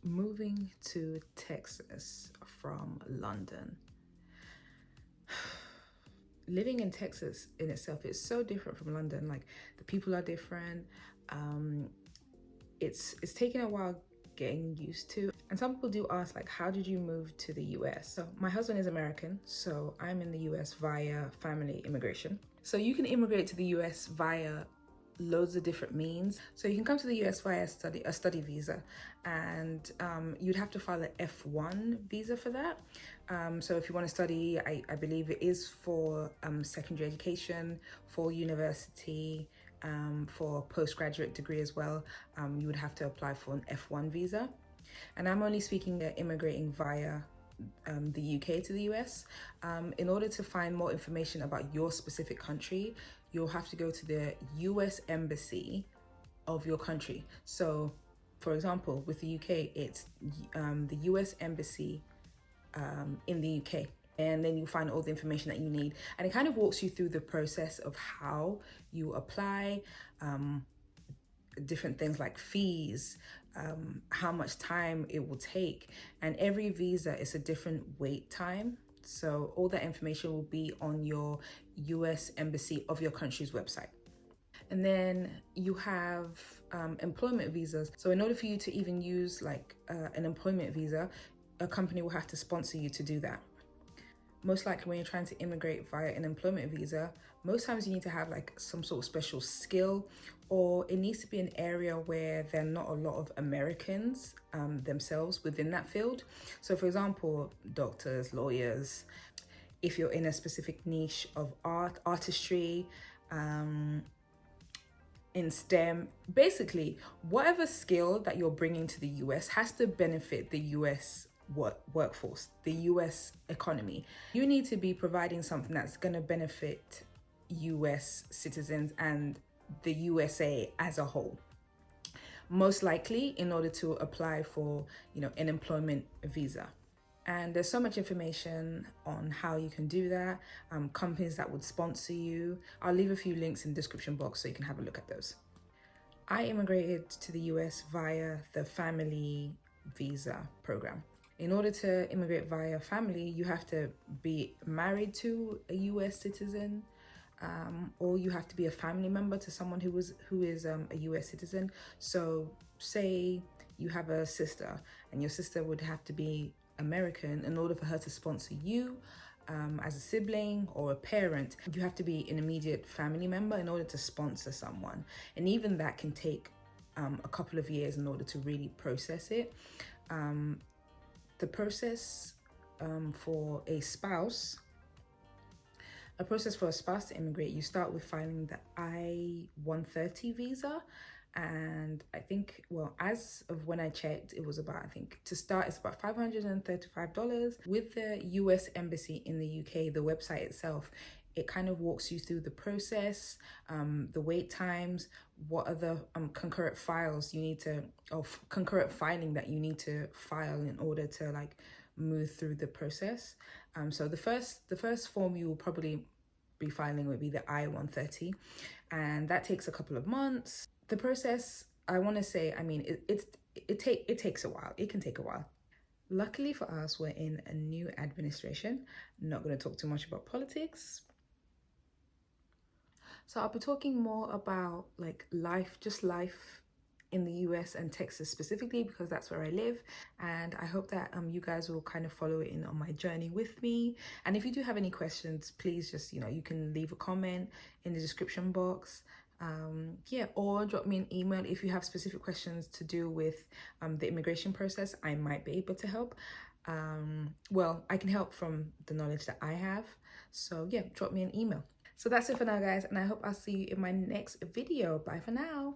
Moving to Texas from London. Living in Texas in itself is so different from London. Like, the people are different. It's taken a while getting used to. And some people do ask, like, how did you move to the US? So my husband is American, so I'm in the US via family immigration. So you can immigrate to the US via loads of different means. So you can come to the US via a study visa, and you'd have to file an F1 visa for that. So if you want to study, I believe it is for secondary education, for university, for postgraduate degree as well, you would have to apply for an F1 visa. And I'm only speaking immigrating via the UK to the US. In order to find more information about your specific country, you'll have to go to the US Embassy of your country. So, for example, with the UK, it's the US Embassy in the UK. And then you find all the information that you need. And it kind of walks you through the process of how you apply, different things like fees, how much time it will take. And every visa is a different wait time. So all that information will be on your US Embassy of your country's website. And then you have employment visas. So in order for you to even use like an employment visa, a company will have to sponsor you to do that. Most likely when you're trying to immigrate via an employment visa, most times you need to have like some sort of special skill, or it needs to be an area where there are not a lot of Americans themselves within that field. So for example, doctors, lawyers, if you're in a specific niche of artistry, in STEM, basically whatever skill that you're bringing to the US has to benefit the US workforce, the US economy. You need to be providing something that's going to benefit US citizens and the USA as a whole. Most likely in order to apply for, an employment visa. And there's so much information on how you can do that, companies that would sponsor you. I'll leave a few links in the description box so you can have a look at those. I immigrated to the US via the family visa program. In order to immigrate via family, you have to be married to a US citizen, or you have to be a family member to someone who is a US citizen. So say you have a sister, and your sister would have to be American. In order for her to sponsor you as a sibling or a parent, you have to be an immediate family member in order to sponsor someone. And even that can take a couple of years in order to really process it. The process for a spouse to immigrate, you start with filing the I-130 visa. And I think, well, as of when I checked, it was about, to start, it's about $535. With the US Embassy in the UK, the website itself, it kind of walks you through the process, the wait times, what are the concurrent files you need to, or concurrent filing that you need to file in order to like move through the process. So the first form you will probably be filing would be the I-130, and that takes a couple of months. The process, I want to say, it takes a while. It can take a while. Luckily for us, we're in a new administration. I'm not going to talk too much about politics. So I'll be talking more about like life in the US and Texas specifically, because that's where I live. And I hope that you guys will kind of follow in on my journey with me. And if you do have any questions, please just, you can leave a comment in the description box. Or drop me an email if you have specific questions to do with the immigration process. I might be able to help. Well, I can help from the knowledge that I have. So yeah, drop me an email. So that's it for now, guys, and I hope I'll see you in my next video. Bye for now.